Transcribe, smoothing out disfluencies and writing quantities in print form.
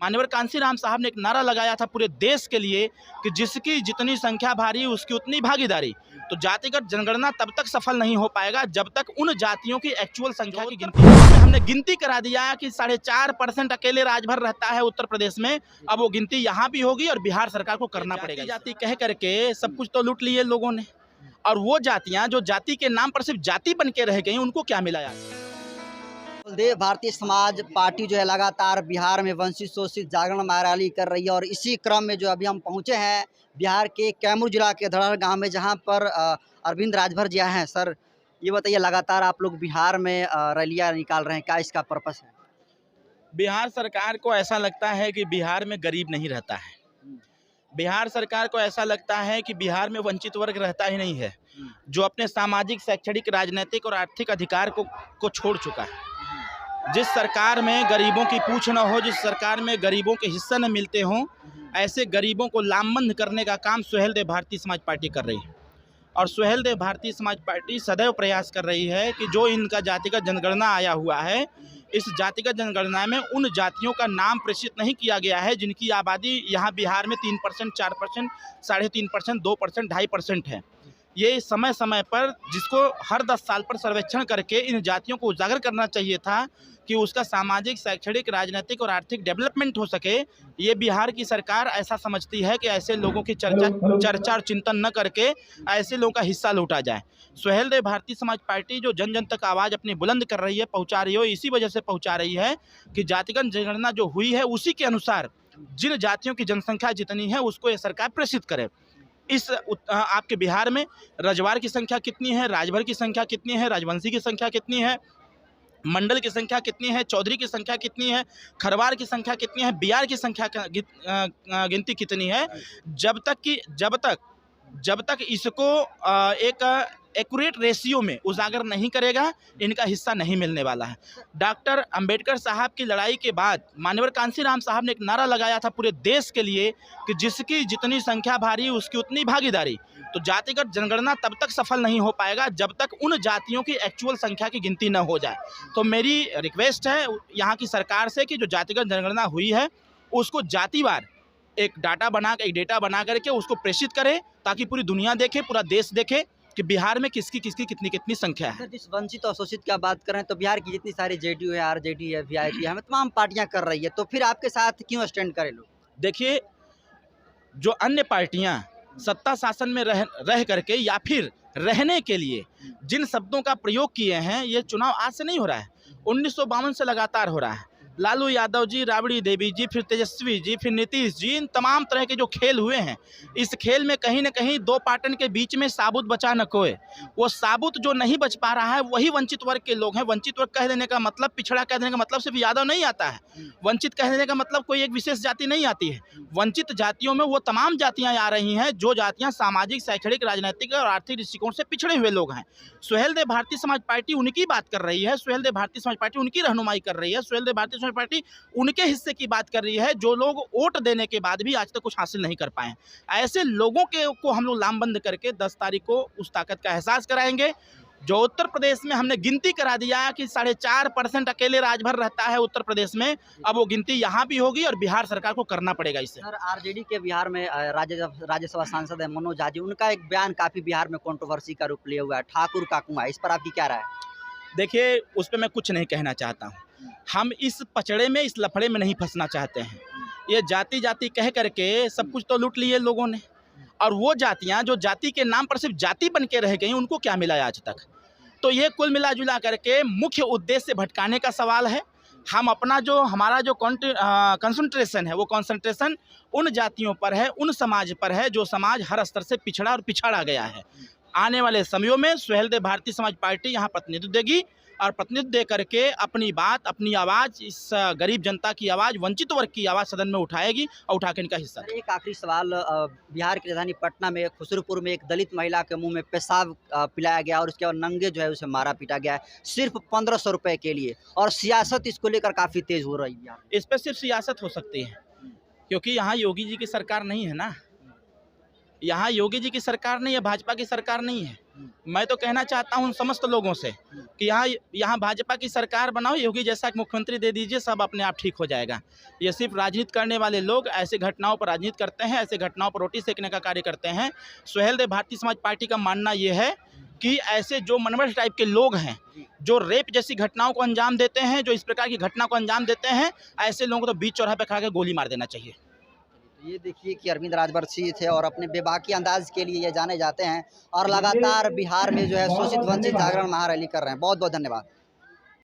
मान्यवर कांशीराम साहब ने एक नारा लगाया था पूरे देश के लिए कि जिसकी जितनी संख्या भारी उसकी उतनी भागीदारी। तो जातिगत जनगणना तब तक सफल नहीं हो पाएगा जब तक उन जातियों की एक्चुअल संख्या की गिनती हमने गिनती करा दिया कि 4.5% अकेले राजभर रहता है उत्तर प्रदेश में। अब वो गिनती यहाँ भी होगी और बिहार सरकार को करना पड़ेगा। जाति कह करके सब कुछ तो लूट लिए लोगों ने, और वो जातियाँ जो जाति के नाम पर सिर्फ जाति बन के रह गई उनको क्या मिला यार। देव भारतीय समाज पार्टी जो है लगातार बिहार में वंचित शोषित जागरण रैली कर रही है और इसी क्रम में जो अभी हम पहुंचे हैं बिहार के कैमूर जिला के धड़हर गांव में, जहां पर अरविंद राजभर जी आए हैं। सर, ये बताइए, लगातार आप लोग बिहार में रैलियां निकाल रहे हैं, क्या इसका पर्पस है? बिहार सरकार को ऐसा लगता है कि बिहार में गरीब नहीं रहता है। बिहार सरकार को ऐसा लगता है कि बिहार में वंचित वर्ग रहता ही नहीं है, जो अपने सामाजिक, शैक्षणिक, राजनीतिक और आर्थिक अधिकार को छोड़ चुका है। जिस सरकार में गरीबों की पूछ न हो, जिस सरकार में गरीबों के हिस्सा न मिलते हों, ऐसे गरीबों को लामबंद करने का काम सुहेलदेव भारतीय समाज पार्टी कर रही है। और सुहेलदेव भारतीय समाज पार्टी सदैव प्रयास कर रही है कि जो इनका जातिगत जनगणना आया हुआ है, इस जातिगत जनगणना में उन जातियों का नाम प्रेषित नहीं किया गया है जिनकी आबादी यहाँ बिहार में 3%, 4%, 3.5%, 2%, 2.5% है। ये समय समय पर, जिसको हर 10 साल पर सर्वेक्षण करके इन जातियों को उजागर करना चाहिए था कि उसका सामाजिक, शैक्षणिक, राजनीतिक और आर्थिक डेवलपमेंट हो सके, ये बिहार की सरकार ऐसा समझती है कि ऐसे लोगों की चर्चा और चिंतन न करके ऐसे लोगों का हिस्सा लूटा जाए। सुहेलदेव भारतीय समाज पार्टी जो जन जन तक आवाज़ अपनी बुलंद कर रही है, पहुंचा रही है, इसी वजह से पहुंचा रही है कि जातिगत जनगणना जो हुई है उसी के अनुसार जिन जातियों की जनसंख्या जितनी है उसको ये सरकार प्रेषित करे। इस आपके बिहार में रजवार की संख्या कितनी है, राजभर की संख्या कितनी है, राजवंशी की संख्या कितनी है, मंडल की संख्या कितनी है, चौधरी की संख्या कितनी है, खरवार की संख्या कितनी है, बिहार की संख्या गिनती कितनी है, जब तक इसको एक एक्यूरेट रेशियो में उजागर नहीं करेगा, इनका हिस्सा नहीं मिलने वाला है। डॉक्टर अंबेडकर साहब की लड़ाई के बाद मान्यवर कांशीराम साहब ने एक नारा लगाया था पूरे देश के लिए कि जिसकी जितनी संख्या भारी उसकी उतनी भागीदारी। तो जातिगत जनगणना तब तक सफल नहीं हो पाएगा जब तक उन जातियों की एक्चुअल संख्या की गिनती न हो जाए। तो मेरी रिक्वेस्ट है यहाँ की सरकार से कि जो जातिगत जनगणना हुई है उसको जातिवार एक डेटा बना करके उसको प्रेषित करें, ताकि पूरी दुनिया देखे, पूरा देश देखे कि बिहार में किसकी कितनी संख्या है। जिस वंचित और शोषित की बात करें तो बिहार की जितनी सारी जेडीयू है, आरजेडी है, वीआईपी है, तमाम पार्टियां कर रही है, तो फिर आपके साथ क्यों स्टैंड करें लोग? देखिए, जो अन्य पार्टियां सत्ता शासन में रह करके या फिर रहने के लिए जिन शब्दों का प्रयोग किए हैं, ये चुनाव आज से नहीं हो रहा है, 1952 से लगातार हो रहा है। लालू यादव जी, राबड़ी देवी जी, फिर तेजस्वी जी, फिर नीतीश जी, इन तमाम तरह के जो खेल हुए हैं, इस खेल में कहीं न कहीं दो पाटन के बीच में साबुत बचा न कोई। वो साबुत जो नहीं बच पा रहा है वही वंचित वर्ग के लोग हैं। वंचित वर्ग कह देने का मतलब, पिछड़ा कह देने का मतलब सिर्फ यादव नहीं आता है। वंचित कह देने का मतलब कोई एक विशेष जाति नहीं आती है। वंचित जातियों में वो तमाम जातियाँ आ रही हैं जो जातियाँ सामाजिक, शैक्षणिक, राजनीतिक और आर्थिक दृष्टिकोण से पिछड़े हुए लोग हैं। सुहेलदेव भारतीय समाज पार्टी उनकी बात कर रही है, सुहेलदेव भारतीय समाज पार्टी उनकी रहनुमाई कर रही है, सुहेलदेव भारतीय समाज पार्टी उनके हिस्से की बात कर रही है जो लोग वोट देने के बाद भी आज तक कुछ हासिल नहीं कर पाए। ऐसे लोगों को हम लोग लामबंद करके 10 तारीख को उस ताकत का एहसास कराएंगे। जो उत्तर प्रदेश में हमने गिनती करा दिया कि 4.5% अकेले राजभर रहता है उत्तर प्रदेश में, अब वो गिनती यहाँ भी होगी और बिहार सरकार को करना पड़ेगा इससे। सर, आरजेडी के बिहार में राज्यसभा सांसद है मनोज झा जी, उनका एक बयान काफी बिहार में कंट्रोवर्सी का रूप लिया हुआ है, ठाकुर का कुआं, इस पर आपकी क्या राय है? देखिए, उस पर मैं कुछ नहीं कहना चाहता हूँ। हम इस पचड़े में, इस लफड़े में नहीं फंसना चाहते हैं। ये जाति जाति कह करके सब कुछ तो लूट लिए लोगों ने, और वो जातियाँ जो जाति के नाम पर सिर्फ जाति बन के रह गई उनको क्या मिला आज तक। तो ये कुल मिला जुला करके मुख्य उद्देश्य से भटकाने का सवाल है। हम हमारा जो कंसंट्रेशन है वो कंसंट्रेशन उन जातियों पर है, उन समाज पर है जो समाज हर स्तर से पिछड़ा और पिछड़ा गया है। आने वाले समयों में सुहेलदेव भारतीय समाज पार्टी यहाँ प्रतिनिधित्व देगी और प्रतिनिधित्व दे करके अपनी बात, अपनी आवाज़, इस गरीब जनता की आवाज़, वंचित वर्ग की आवाज़ सदन में उठाएगी और उठा के इनका हिस्सा। एक आखिरी सवाल, बिहार की राजधानी पटना में खुसरूपुर में एक दलित महिला के मुंह में पेशाब पिलाया गया और उसके बाद नंगे जो है उसे मारा पीटा गया है, सिर्फ 1500 रुपये के लिए, और सियासत इसको लेकर काफ़ी तेज हो रही है। इस पर सिर्फ सियासत हो सकती है क्योंकि यहाँ योगी जी की सरकार नहीं है ना। यहाँ योगी जी की सरकार नहीं है, भाजपा की सरकार नहीं है। मैं तो कहना चाहता हूँ उन समस्त लोगों से कि यहाँ भाजपा की सरकार बनाओ, योगी जैसा एक मुख्यमंत्री दे दीजिए, सब अपने आप ठीक हो जाएगा। ये सिर्फ राजनीति करने वाले लोग ऐसे घटनाओं पर राजनीति करते हैं, ऐसे घटनाओं पर रोटी सेकने का कार्य करते हैं। सुहेल देव भारतीय समाज पार्टी का मानना ये है कि ऐसे जो मनमठ टाइप के लोग हैं, जो रेप जैसी घटनाओं को अंजाम देते हैं, जो इस प्रकार की घटना को अंजाम देते हैं, ऐसे लोगों को तो बीच चौराहे पर खड़ा कर गोली मार देना चाहिए। ये देखिए कि अरविंद राजवंशी थे और अपने बेबाकी अंदाज के लिए ये जाने जाते हैं और लगातार बिहार में जो है शोषित वंचित जागरण महारैली कर रहे हैं। बहुत बहुत धन्यवाद।